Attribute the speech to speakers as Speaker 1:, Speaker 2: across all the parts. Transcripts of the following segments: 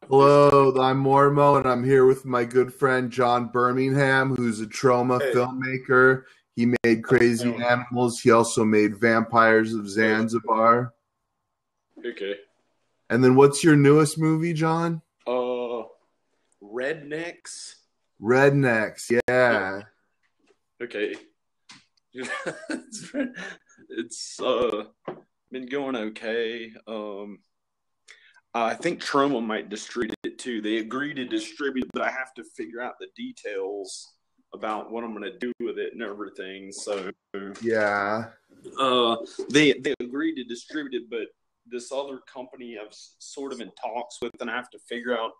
Speaker 1: Hello, I'm Mormo, and I'm here with my good friend John Birmingham, who's a Troma
Speaker 2: Hey,
Speaker 1: filmmaker. He made
Speaker 2: how's it
Speaker 1: Crazy
Speaker 2: going?
Speaker 1: Animals. He also made Vampires of
Speaker 2: Uh,
Speaker 1: Zanzibar.
Speaker 2: okay.
Speaker 1: And then what's your newest movie, John?
Speaker 2: Uh, Rednecks.
Speaker 1: Rednecks.
Speaker 2: Uh,
Speaker 1: Yeah.
Speaker 2: okay. it's it's been going okay. I think Troma might distribute it too. They agree to distribute it, but I have to figure out the details about what I'm going to do with it and everything. So,
Speaker 1: Yeah.
Speaker 2: uh, they agreed to distribute it, but this other company I've sort of in talks with, and I have to figure out.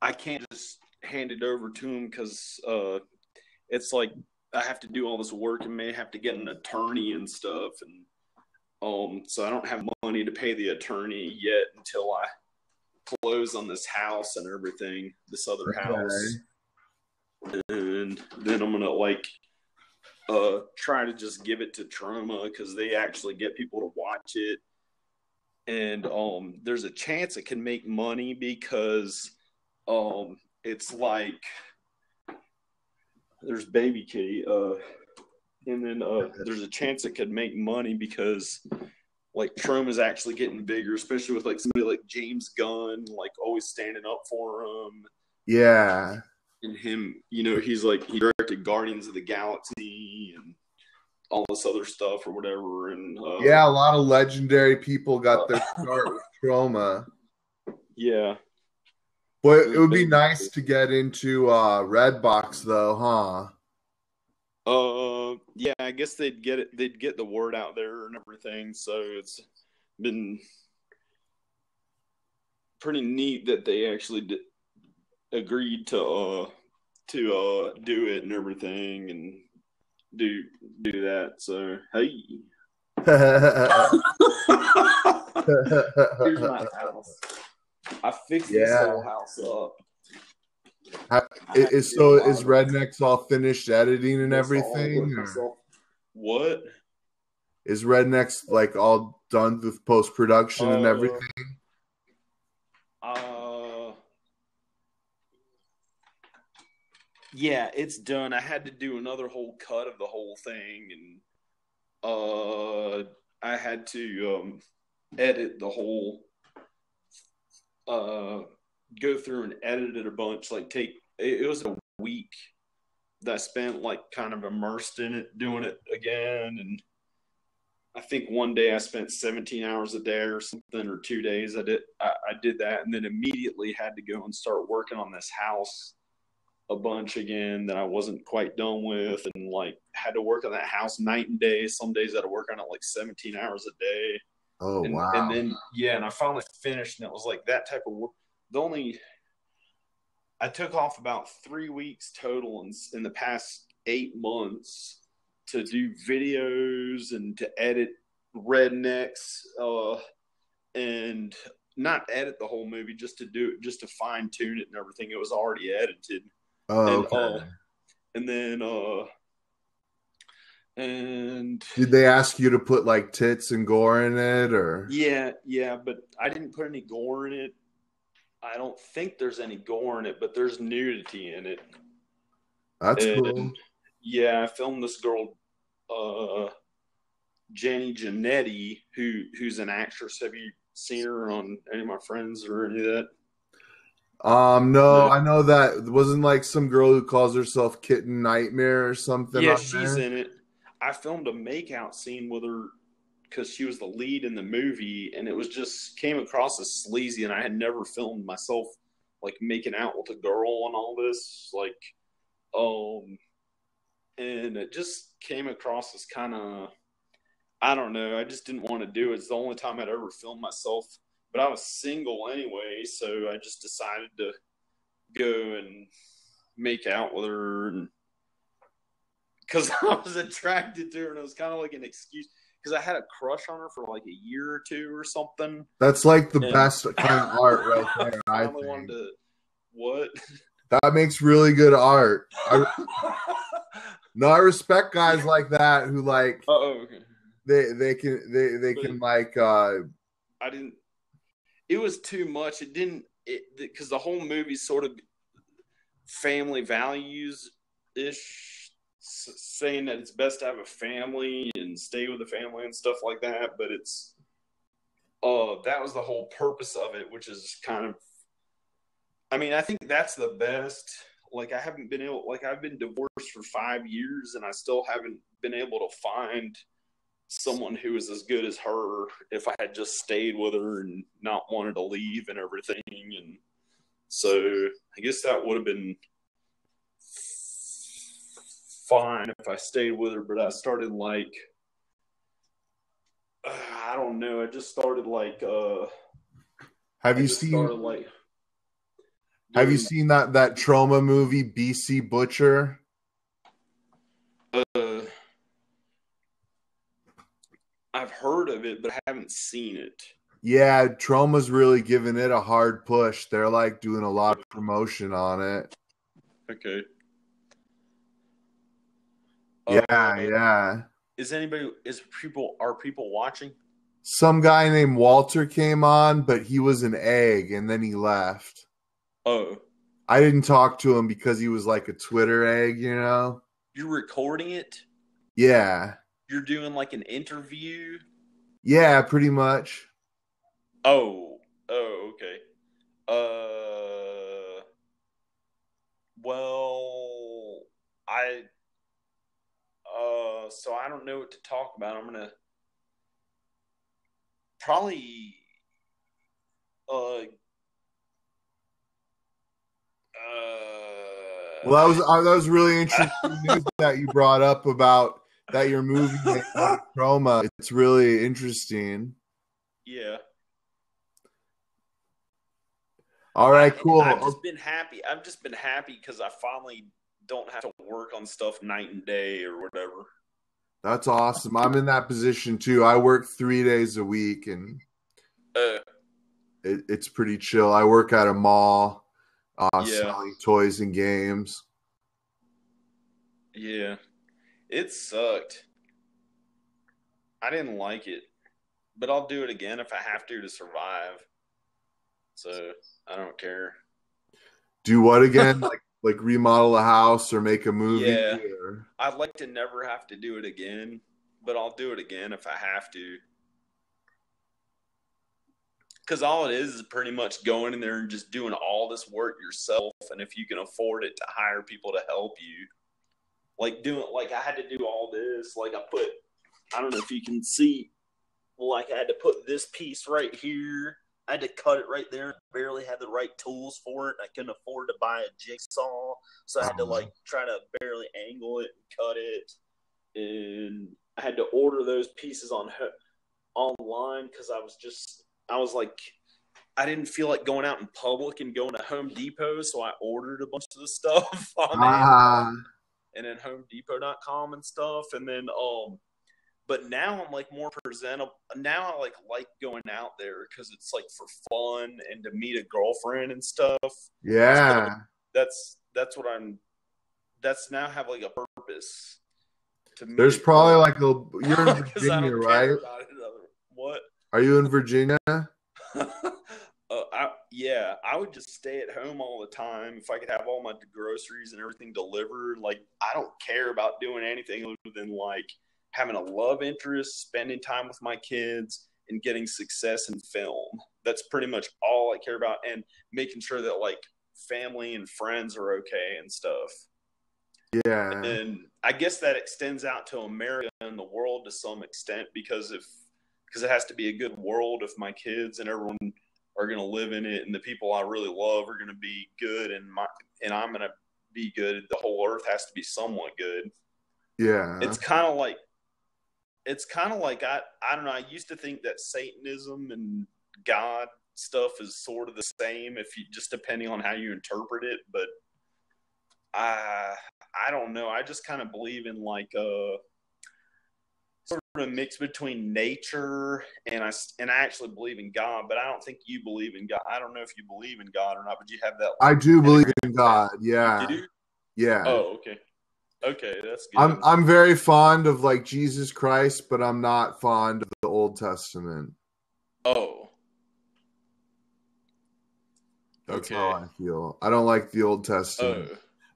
Speaker 2: I can't just hand it over to them because it's like I have to do all this work and may have to get an attorney and stuff, and so I don't have money to pay the attorney yet until I close on this house and everything, this other house,
Speaker 1: Okay.
Speaker 2: and then I'm gonna try to just give it to Troma because they actually get people to watch it, and there's a chance it can make money because it's like there's baby kitty, and then there's a chance it could make money because like Trump is actually getting bigger, especially with like somebody like James Gunn, like always standing up for him,
Speaker 1: Yeah.
Speaker 2: and him, he directed Guardians of the Galaxy and all this other stuff or whatever, and
Speaker 1: Yeah, a lot of legendary people got their
Speaker 2: uh,
Speaker 1: start with Troma.
Speaker 2: yeah,
Speaker 1: But
Speaker 2: it
Speaker 1: it
Speaker 2: was
Speaker 1: would be
Speaker 2: basically.
Speaker 1: nice to get into Redbox though, huh?
Speaker 2: Yeah, I guess they'd get the word out there and everything. So it's been pretty neat that they actually agreed to do it and everything and do that. So hey, here's my house. I fixed this
Speaker 1: Yeah.
Speaker 2: whole house up.
Speaker 1: Ha-
Speaker 2: I had to do a lot
Speaker 1: Is
Speaker 2: of it.
Speaker 1: Rednex all finished editing and
Speaker 2: This all
Speaker 1: everything,
Speaker 2: with
Speaker 1: or
Speaker 2: myself. What?
Speaker 1: is Rednex like all done with post production and
Speaker 2: Uh,
Speaker 1: everything?
Speaker 2: uh, yeah, it's done. I had to do another whole cut of the whole thing, and I had to edit the whole, uh, go through and edit it a bunch. Like it was a week that I spent like kind of immersed in it, doing it again, and I think one day I spent 17 hours a day or something, or 2 days. I did that, and then immediately had to go and start working on this house a bunch again that I wasn't quite done with, and like had to work on that house night and day. Some days I had to work on it like 17 hours a day,
Speaker 1: Oh
Speaker 2: and
Speaker 1: wow.
Speaker 2: then yeah, and I finally finished, and it was like that type of work. The only I took off about 3 weeks total in the past 8 months to do videos and to edit Rednecks, and not edit the whole movie, just to do it, just to fine tune it and everything. It was already edited,
Speaker 1: Oh,
Speaker 2: and
Speaker 1: okay.
Speaker 2: and then and
Speaker 1: Did they ask you to put like tits and gore in it, or
Speaker 2: yeah, but I didn't put any gore in it. I don't think there's any gore in it, but there's nudity in it.
Speaker 1: that's
Speaker 2: And
Speaker 1: cool.
Speaker 2: yeah, I filmed this girl, uh, Jenny Janetti, who's an actress. Have you seen her on any of my friends or any of that?
Speaker 1: No,
Speaker 2: No.
Speaker 1: I know that wasn't like some girl who calls herself Kitten Nightmare or something
Speaker 2: Yeah,
Speaker 1: on
Speaker 2: she's
Speaker 1: there.
Speaker 2: in it. I filmed a makeout scene with her because she was the lead in the movie, and it was just came across as sleazy, and I had never filmed myself like making out with a girl and all this, like, um, and it just came across as kind of, I don't know. I just didn't want to do it. It's the only time I'd ever filmed myself, but I was single anyway, so I just decided to go and make out with her, and because I was attracted to her, and it was kind of like an excuse because I had a crush on her for like a year or two or something,
Speaker 1: That's like the
Speaker 2: and
Speaker 1: best kind of art right there,
Speaker 2: I
Speaker 1: I
Speaker 2: finally wanted
Speaker 1: think.
Speaker 2: to what?
Speaker 1: That makes really good art. No, I respect guys like that who like
Speaker 2: Okay.
Speaker 1: they
Speaker 2: But
Speaker 1: can like
Speaker 2: I didn't. It was too much. It didn't. because the whole movie's sort of family values ish, saying that it's best to have a family and stay with the family and stuff like that. But it's that was the whole purpose of it, which is kind of, I mean, I think that's the best. Like, I've been divorced for 5 years and I still haven't been able to find someone who is as good as her if I had just stayed with her and not wanted to leave and everything. And so I guess that would have been fine if I stayed with her, but I started like, I don't know. I just started like,
Speaker 1: Have you seen that Troma movie, BC Butcher?
Speaker 2: I've heard of it, but I haven't seen it.
Speaker 1: Yeah, Troma's really giving it a hard push. They're like doing a lot of promotion on it.
Speaker 2: Okay.
Speaker 1: Yeah.
Speaker 2: Are people watching?
Speaker 1: Some guy named Walter came on, but he was an egg and then he left.
Speaker 2: Oh.
Speaker 1: I didn't talk to him because he was like a Twitter egg, you know?
Speaker 2: You're recording it?
Speaker 1: Yeah.
Speaker 2: You're doing like an interview?
Speaker 1: Yeah, pretty much.
Speaker 2: Oh, okay. Well, so I don't know what to talk about. I'm gonna probably,
Speaker 1: well, that was really interesting news that you brought up about that your movie made on Troma. It's really interesting.
Speaker 2: Yeah.
Speaker 1: All right, cool.
Speaker 2: I've just been happy because I finally don't have to work on stuff night and day or whatever.
Speaker 1: That's awesome. I'm in that position too. I work 3 days a week and it's pretty chill. I work at a mall selling toys and games.
Speaker 2: Yeah. It sucked. I didn't like it, but I'll do it again if I have to survive. So I don't care.
Speaker 1: Do what again? like remodel a house or make a movie?
Speaker 2: Yeah.
Speaker 1: Or...
Speaker 2: I'd like to never have to do it again, but I'll do it again if I have to. Because all it is pretty much going in there and just doing all this work yourself. And if you can afford it, to hire people to help you. Like I had to do all this. Like I don't know if you can see, like I had to put this piece right here. I had to cut it right there. I barely had the right tools for it. I couldn't afford to buy a jigsaw. So I had to try to barely angle it and cut it. And I had to order those pieces online because I was like, I didn't feel like going out in public and going to Home Depot. So I ordered a bunch of the stuff on Amazon and then HomeDepot.com and stuff. And then, but now I'm like more presentable. Now I like going out there because it's like for fun and to meet a girlfriend and stuff.
Speaker 1: Yeah.
Speaker 2: So that's now have like a purpose.
Speaker 1: There's probably you're in Virginia, right?
Speaker 2: What?
Speaker 1: Are you in Virginia?
Speaker 2: I would just stay at home all the time if I could have all my groceries and everything delivered. Like, I don't care about doing anything other than like having a love interest, spending time with my kids, and getting success in film. That's pretty much all I care about, and making sure that like family and friends are okay and stuff.
Speaker 1: Yeah.
Speaker 2: And I guess that extends out to America and the world to some extent because it has to be a good world if my kids and everyone are going to live in it and the people I really love are going to be good and I'm going to be good. The whole earth has to be somewhat good.
Speaker 1: Yeah.
Speaker 2: It's kind of like I don't know. I used to think that Satanism and God stuff is sort of the same if you just depending on how you interpret it, but I don't know. I just kind of believe in like sort of a mix between nature and I actually believe in God, but I don't think you believe in God. I don't know if you believe in God or not, but you have that.
Speaker 1: I do believe in God. Yeah.
Speaker 2: You do?
Speaker 1: Yeah.
Speaker 2: Oh, okay. Okay, that's good.
Speaker 1: I'm very fond of like Jesus Christ, but I'm not fond of the Old Testament.
Speaker 2: Oh.
Speaker 1: That's how
Speaker 2: Okay.
Speaker 1: I feel. I don't like the Old
Speaker 2: Oh.
Speaker 1: Testament,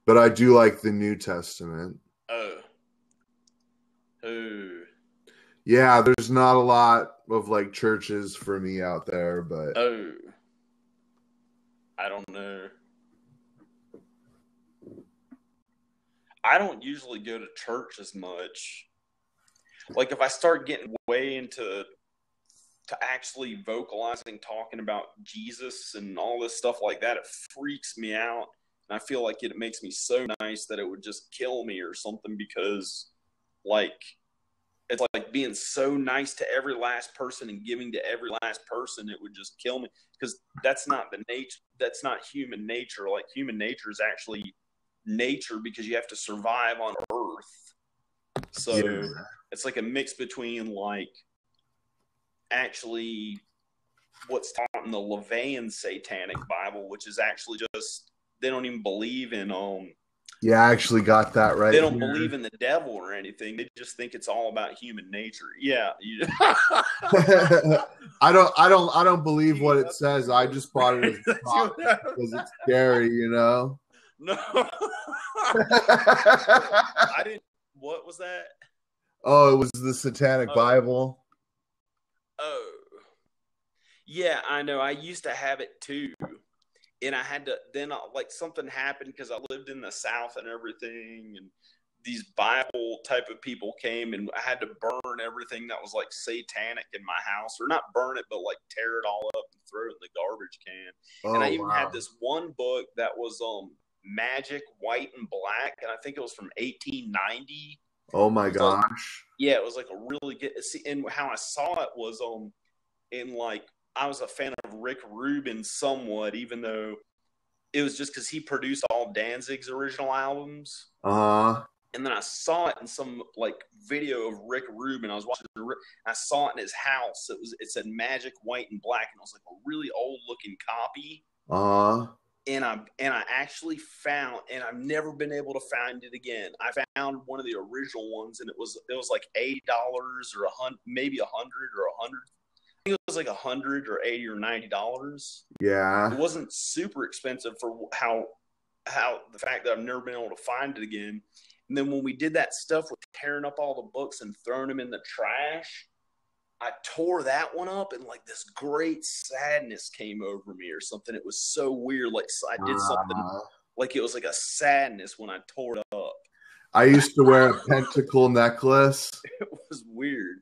Speaker 1: but I do like the New Testament.
Speaker 2: Oh. Oh.
Speaker 1: Yeah, there's not a lot of like churches for me out there, but
Speaker 2: Oh. I don't know. I don't usually go to church as much. Like if I start getting way into actually vocalizing, talking about Jesus and all this stuff like that, it freaks me out. And I feel like it makes me so nice that it would just kill me or something because, like, it's like being so nice to every last person and giving to every last person, it would just kill me because that's not the nature. That's not human nature. Like human nature is actually nature because you have to survive on Earth.
Speaker 1: yeah.
Speaker 2: So it's like a mix between like actually what's taught in the Levian Satanic Bible, which is actually just they don't even believe in
Speaker 1: Yeah, I actually got that
Speaker 2: they
Speaker 1: right
Speaker 2: don't believe
Speaker 1: here.
Speaker 2: in the devil or anything. They just think it's all about human nature. Yeah.
Speaker 1: I don't believe what it
Speaker 2: That's
Speaker 1: says. I just bought it as a
Speaker 2: that's
Speaker 1: prop just because it's scary, you know.
Speaker 2: No. I didn't. What was that?
Speaker 1: Oh, it was the Satanic
Speaker 2: Oh,
Speaker 1: Bible.
Speaker 2: oh, yeah. I know. I used to have it too, and I had to. Then, like, something happened because I lived in the South and everything, and these Bible type of people came, and I had to burn everything that was like satanic in my house, or not burn it, but like tear it all up and throw it in the garbage can. And I
Speaker 1: Oh
Speaker 2: even had
Speaker 1: wow.
Speaker 2: this one book that was Magic White and Black, and I think it was from 1890.
Speaker 1: Oh my
Speaker 2: It was like,
Speaker 1: gosh.
Speaker 2: yeah, it was like a really good. See, and how I saw it was in like I was a fan of Rick Rubin somewhat, even though it was just because he produced all Danzig's original albums.
Speaker 1: Uh-huh.
Speaker 2: And then I saw it in some like video of Rick Rubin. I was watching. I saw it in his house. It said Magic White and Black, and it was like a really old looking copy.
Speaker 1: Uh-huh.
Speaker 2: And I actually found, and I've never been able to find it again. I found one of the original ones, and it was like $80 or maybe 100 or 100. I think it was like 100 or 80 or $90. It
Speaker 1: Yeah.
Speaker 2: wasn't super expensive for how the fact that I've never been able to find it again. And then when we did that stuff with tearing up all the books and throwing them in the trash, I tore that one up and like this great sadness came over me or something. It was so weird. Like I did something
Speaker 1: Uh,
Speaker 2: like it was like a sadness when I tore it up.
Speaker 1: I used to wear a pentacle necklace.
Speaker 2: It was weird.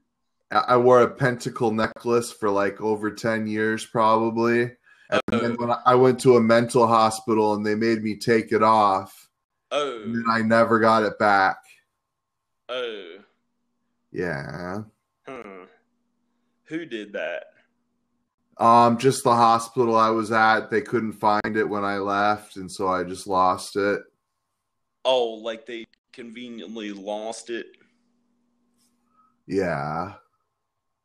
Speaker 1: I wore a pentacle necklace for like over 10 years probably. And then
Speaker 2: Oh,
Speaker 1: when I went to a mental hospital and they made me take it off, and then
Speaker 2: oh,
Speaker 1: I never got it back.
Speaker 2: oh.
Speaker 1: Yeah.
Speaker 2: Huh. Who did that?
Speaker 1: Just the hospital I was at, they couldn't find it when I left, and so I just lost it.
Speaker 2: Oh, like they conveniently lost it.
Speaker 1: Yeah.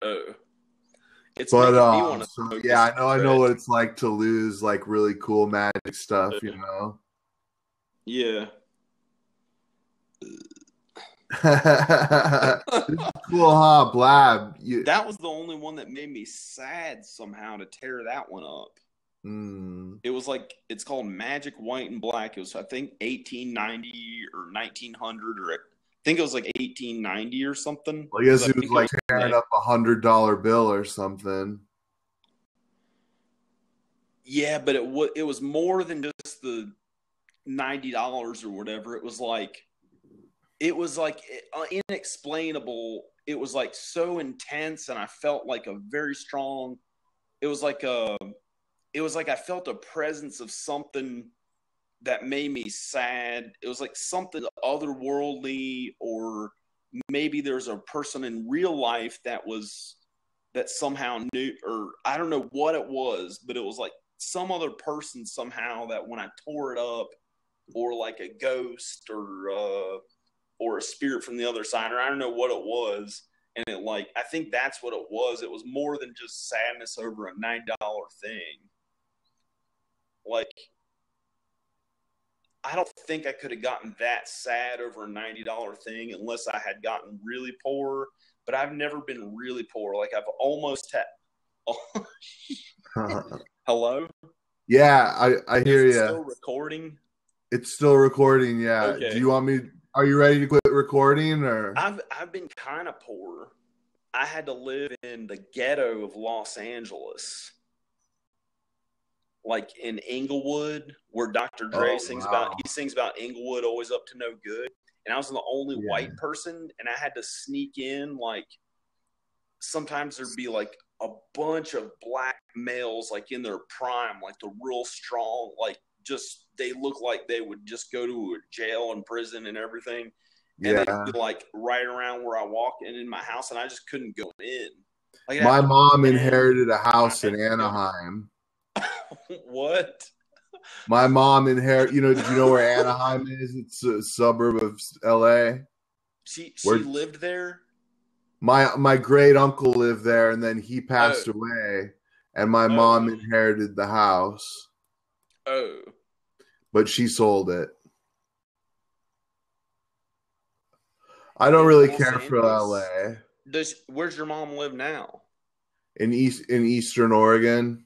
Speaker 2: Oh, it's
Speaker 1: But
Speaker 2: making me want to
Speaker 1: so
Speaker 2: smoke a
Speaker 1: yeah, I know
Speaker 2: cigarette.
Speaker 1: what it's like to lose like really cool magic stuff, you know.
Speaker 2: Yeah.
Speaker 1: This is cool, huh, Blab?
Speaker 2: That was the only one that made me sad somehow to tear that one up.
Speaker 1: Mm,
Speaker 2: It was like it's called Magic White and Black. It was I think 1890 or 1900 or I think it was like 1890 or something
Speaker 1: I
Speaker 2: because
Speaker 1: guess
Speaker 2: I
Speaker 1: he was
Speaker 2: think it
Speaker 1: like
Speaker 2: was
Speaker 1: tearing
Speaker 2: like
Speaker 1: up $100 bill or something.
Speaker 2: yeah, but it was more than just the $90 or whatever. It was like inexplainable. It was like so intense, and I felt like a very strong. It was like a. It was like I felt a presence of something that made me sad. It was like something otherworldly, or maybe there's a person in real life that somehow knew, or I don't know what it was, but it was like some other person somehow that when I tore it up, or like a ghost, or a spirit from the other side, or I don't know what it was. And it like I think that's what it was. It was more than just sadness over a $9 thing. Like I don't think I could have gotten that sad over a $90 thing unless I had gotten really poor. But I've never been really poor. Like I've almost had. Oh, hello.
Speaker 1: Yeah, I
Speaker 2: Is
Speaker 1: hear
Speaker 2: it
Speaker 1: you.
Speaker 2: still recording?
Speaker 1: It's still recording. Yeah. Do
Speaker 2: Okay.
Speaker 1: you want me? Are you ready to quit recording or?
Speaker 2: I've been kind of poor. I had to live in the ghetto of Los Angeles, like in Inglewood, where Dr. Dre
Speaker 1: Oh
Speaker 2: sings about.
Speaker 1: wow.
Speaker 2: He sings about Inglewood always up to no good, and I was the only
Speaker 1: Yeah.
Speaker 2: white person, and I had to sneak in. Like sometimes there'd be like a bunch of black males, like in their prime, like the real strong, like just they look like they would just go to a jail and prison and everything, and they'd
Speaker 1: Yeah.
Speaker 2: be like right around where I walked in my house, and I just couldn't go in. Like I'd have
Speaker 1: My
Speaker 2: to
Speaker 1: mom
Speaker 2: beg
Speaker 1: inherited a
Speaker 2: my
Speaker 1: house in
Speaker 2: family.
Speaker 1: Anaheim.
Speaker 2: What?
Speaker 1: My mom inherit. Do you know where Anaheim is? It's a suburb of LA.
Speaker 2: She
Speaker 1: Where
Speaker 2: lived there.
Speaker 1: my great uncle lived there, and then he
Speaker 2: Oh,
Speaker 1: passed away, and my
Speaker 2: oh,
Speaker 1: mom inherited the house,
Speaker 2: oh.
Speaker 1: but she sold it. I don't
Speaker 2: In
Speaker 1: really
Speaker 2: Los
Speaker 1: care for
Speaker 2: Angeles.
Speaker 1: LA.
Speaker 2: Where's your mom live now?
Speaker 1: In Eastern Oregon.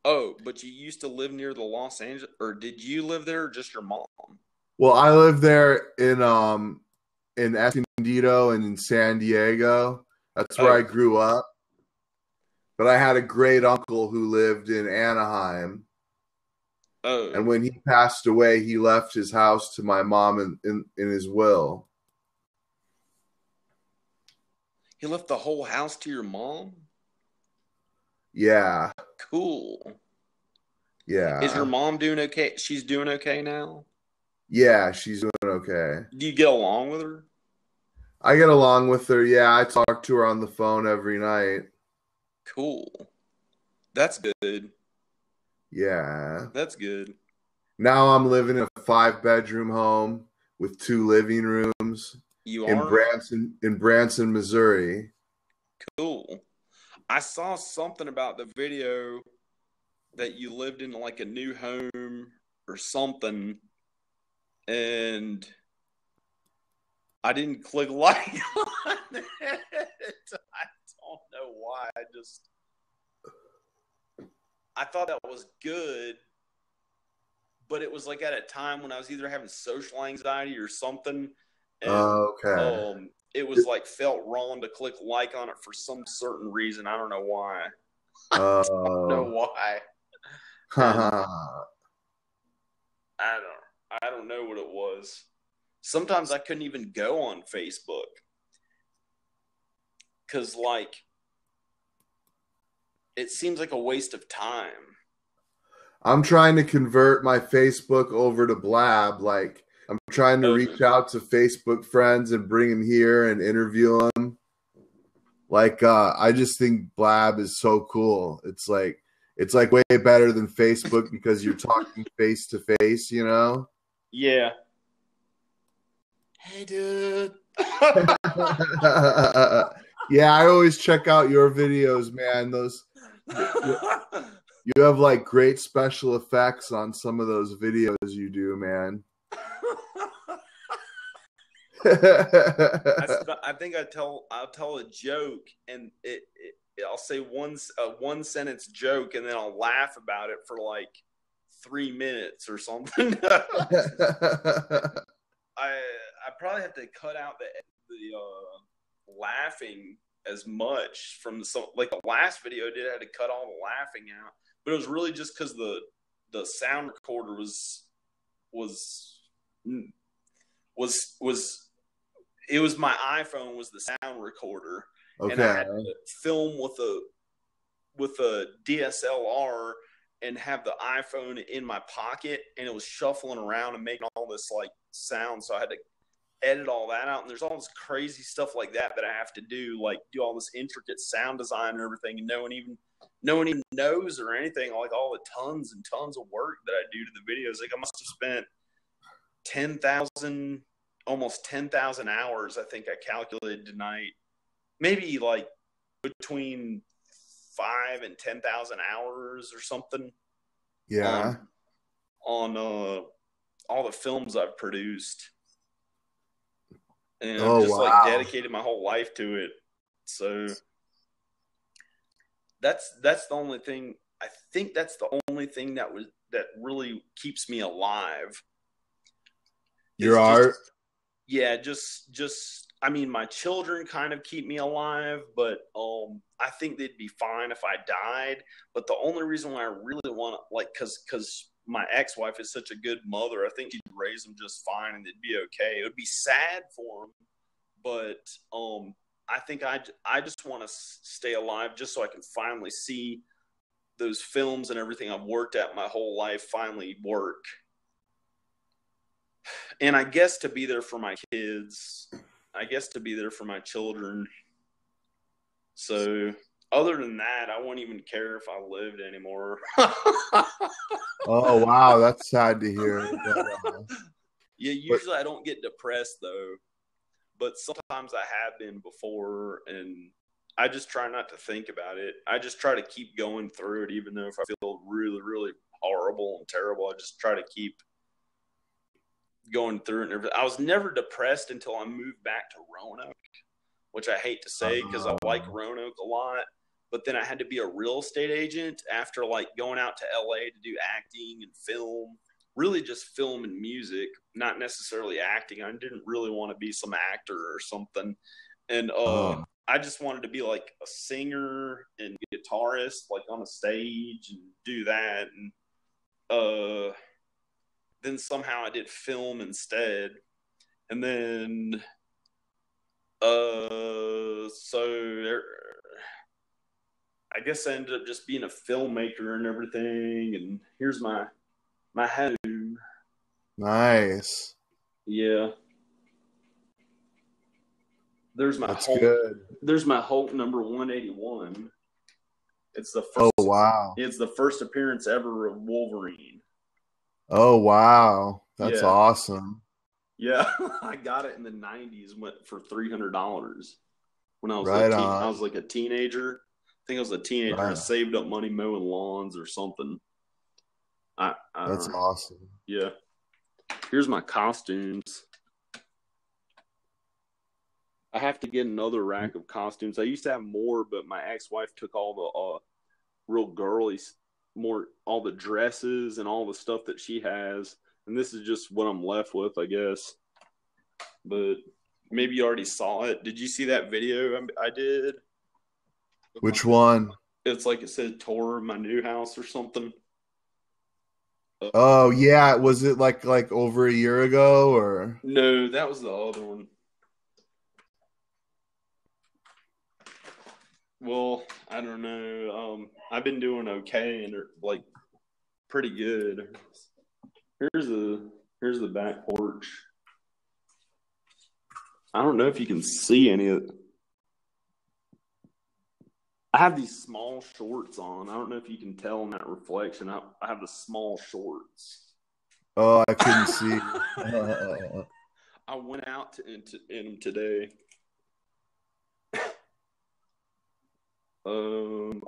Speaker 2: Oh, but you used to live near the Los Angeles, or did you live there, or just your mom?
Speaker 1: Well, I lived there in Escondido and in San Diego. That's where
Speaker 2: Oh,
Speaker 1: I grew up. But I had a great uncle who lived in Anaheim,
Speaker 2: oh,
Speaker 1: and when he passed away, he left his house to my mom in his will.
Speaker 2: he left the whole house to your mom?
Speaker 1: Yeah,
Speaker 2: Cool. Is your
Speaker 1: yeah,
Speaker 2: mom doing okay? She's doing okay now?
Speaker 1: yeah. She's doing okay.
Speaker 2: Do you get along with her?
Speaker 1: I get along with her. Yeah, I talk to her on the phone every night.
Speaker 2: Cool. That's good.
Speaker 1: Yeah.
Speaker 2: That's good.
Speaker 1: Now I'm living in a 5 bedroom home with 2 living rooms
Speaker 2: You
Speaker 1: in
Speaker 2: are?
Speaker 1: Branson, Missouri.
Speaker 2: Cool. I saw something about the video that you lived in like a new home or something, and I didn't click like on it. I don't know why. I thought that was good, but it was like at a time when I was either having social anxiety or something, and
Speaker 1: Okay.
Speaker 2: it was like felt wrong to click like on it for some certain reason. I don't know why. I don't know
Speaker 1: Oh.
Speaker 2: why, and
Speaker 1: Haha.
Speaker 2: I don't know what it was. Sometimes I couldn't even go on Facebook because like it seems like a waste of time.
Speaker 1: I'm trying to convert my Facebook over to Blab. Like, I'm trying to
Speaker 2: Oh,
Speaker 1: reach out to Facebook friends and bring them here and interview them. Like, I just think Blab is so cool. It's like way better than Facebook because you're talking face to face, you know?
Speaker 2: yeah. Hey, dude.
Speaker 1: Yeah, I always check out your videos, man. Those you have like great special effects on some of those videos you do, man.
Speaker 2: I think I'll tell a joke and I'll say one sentence joke and then I'll laugh about it for like 3 minutes or something. I probably have to cut out the laughing as much from like the last video I did. I had to cut all the laughing out, but it was really just because the sound recorder was was it was my iPhone was the sound recorder, and I
Speaker 1: Okay.
Speaker 2: had to film with a DSLR and have the iPhone in my pocket, and it was shuffling around and making all this like sound. So I had to edit all that out, and there's all this crazy stuff like that I have to do, like do all this intricate sound design and everything, and no one even knows or anything. Like all the tons and tons of work that I do to the videos, like I must have spent 10,000 almost 10,000 hours, I think I calculated tonight. Maybe like between 5 and 10,000 hours or something
Speaker 1: Yeah.
Speaker 2: on all the films I've produced, and I've
Speaker 1: Oh
Speaker 2: just like
Speaker 1: wow.
Speaker 2: dedicated my whole life to it. So that's the only thing. I think that's the only only thing that really keeps me alive.
Speaker 1: Your art?
Speaker 2: Yeah, just I mean, my children kind of keep me alive, but I think they'd be fine if I died. But the only reason why I really want to, like, because my ex-wife is such a good mother, I think she'd raise them just fine and they'd be okay. It would be sad for them, but I think I just want to stay alive just so I can finally see those films and everything I've worked at my whole life finally work. And I guess to be there for my kids, I guess to be there for my children. So other than that, I wouldn't even care if I lived anymore.
Speaker 1: Oh, wow. That's sad to hear.
Speaker 2: Yeah, usually I don't get depressed though, but sometimes I have been before, and I just try not to think about it. I just try to keep going through it, even though if I feel really, really horrible and terrible, I just try to keep going through it and everything. I was never depressed until I moved back to Roanoke, which I hate to say because I like Roanoke a lot. But then I had to be a real estate agent after like going out to LA to do acting and film, really just film and music, not necessarily acting. I didn't really want to be some actor or something. And I just wanted to be like a singer and guitarist, like on a stage and do that. And then somehow I did film instead. And then, so I guess I ended up just being a filmmaker and everything. And here's my home.
Speaker 1: Nice.
Speaker 2: Yeah. There's my
Speaker 1: That's
Speaker 2: Hulk.
Speaker 1: good.
Speaker 2: There's my Hulk number 181. It's the first.
Speaker 1: Oh, wow.
Speaker 2: It's the first appearance ever of Wolverine.
Speaker 1: Oh, wow. That's awesome.
Speaker 2: Yeah, I got it in the 90s, went for $300 when I was I was like a teenager. I think I was a teenager. Right. I saved up money mowing lawns or something.
Speaker 1: That's awesome.
Speaker 2: Yeah. Here's my costumes. I have to get another rack of costumes. I used to have more, but my ex-wife took all the real girly, all the dresses and all the stuff that she has. And this is just what I'm left with, I guess. But maybe you already saw it. Did you see that video I did?
Speaker 1: Which one?
Speaker 2: It's like it said tour my new house or something.
Speaker 1: Oh, yeah. Was it like over a year ago or?
Speaker 2: No, that was the other one. Well, I don't know. I've been doing okay and like pretty good. Here's the back porch. I don't know if you can see any of it. I have these small shorts on. I don't know if you can tell in that reflection. I have the small shorts.
Speaker 1: Oh, I couldn't see.
Speaker 2: I went out in them today.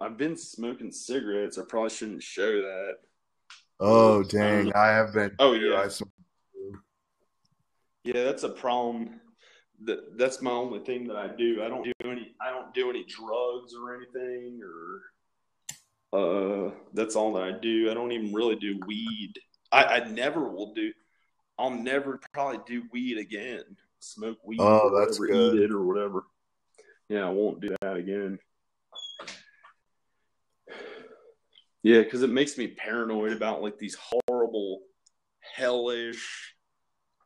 Speaker 2: I've been smoking cigarettes. I probably shouldn't show that.
Speaker 1: Oh, dang. I have been.
Speaker 2: Oh, yeah. Yeah, that's a problem. That's my only thing that I do. I don't do any drugs or anything, or that's all that I do. I don't even really do weed. I never will do. I'll never probably do weed again. Smoke weed or
Speaker 1: that's
Speaker 2: whatever,
Speaker 1: good.
Speaker 2: eat it or whatever. Yeah, I won't do that again. Yeah, because it makes me paranoid about like these horrible, hellish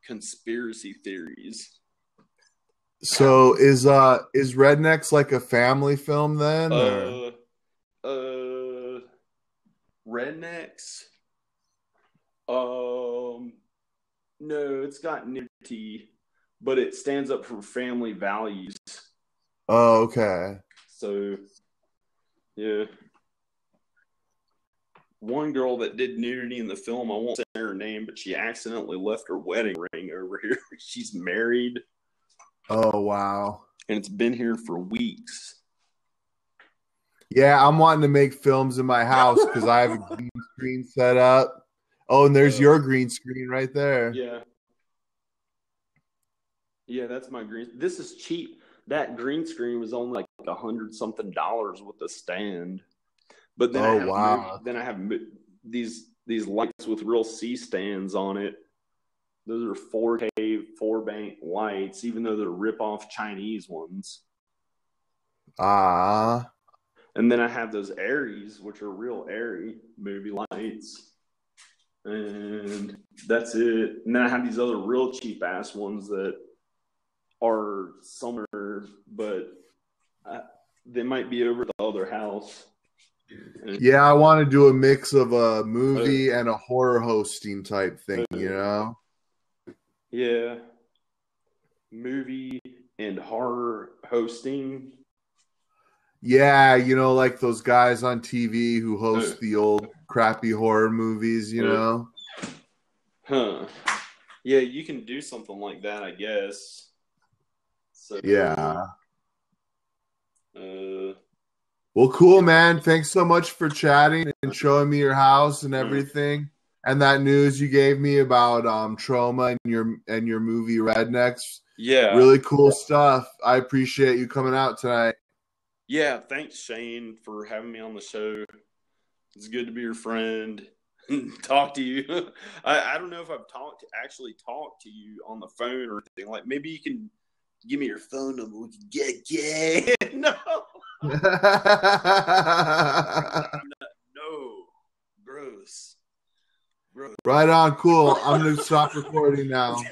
Speaker 2: conspiracy theories.
Speaker 1: So is Rednecks like a family film then?
Speaker 2: Rednecks? No, it's got nudity, but it stands up for family values.
Speaker 1: Oh, okay.
Speaker 2: So, yeah. One girl that did nudity in the film, I won't say her name, but she accidentally left her wedding ring over here. She's married.
Speaker 1: Oh, wow.
Speaker 2: And it's been here for weeks.
Speaker 1: Yeah, I'm wanting to make films in my house because I have a green screen set up. Oh, and there's your green screen right there.
Speaker 2: Yeah. Yeah, that's my green. This is cheap. That green screen was only like $100-something with the stand. But then I have these lights with real C stands on it. Those are 4K 4-bank lights, even though they're rip-off Chinese ones.
Speaker 1: Ah.
Speaker 2: And then I have those Aries, which are real airy movie lights. And that's it. And then I have these other real cheap-ass ones that are summer, but they might be over at the other house.
Speaker 1: Yeah, I want to do a mix of a movie and a horror hosting type thing, you know?
Speaker 2: Yeah. Movie and horror hosting.
Speaker 1: Yeah, you know, like those guys on TV who host the old crappy horror movies, you know?
Speaker 2: Huh. Yeah, you can do something like that, I guess. So,
Speaker 1: yeah. Well, cool, man. Thanks so much for chatting and showing me your house and everything, and that news you gave me about Troma and your movie Rednecks.
Speaker 2: Yeah,
Speaker 1: really cool stuff. I appreciate you coming out tonight.
Speaker 2: Yeah, thanks, Shane, for having me on the show. It's good to be your friend. Talk to you. I don't know if I've actually talked to you on the phone or anything. Like, maybe you can give me your phone number. We can get gay. No. I'm not, no. Gross.
Speaker 1: Right on. Cool. I'm going to stop recording now.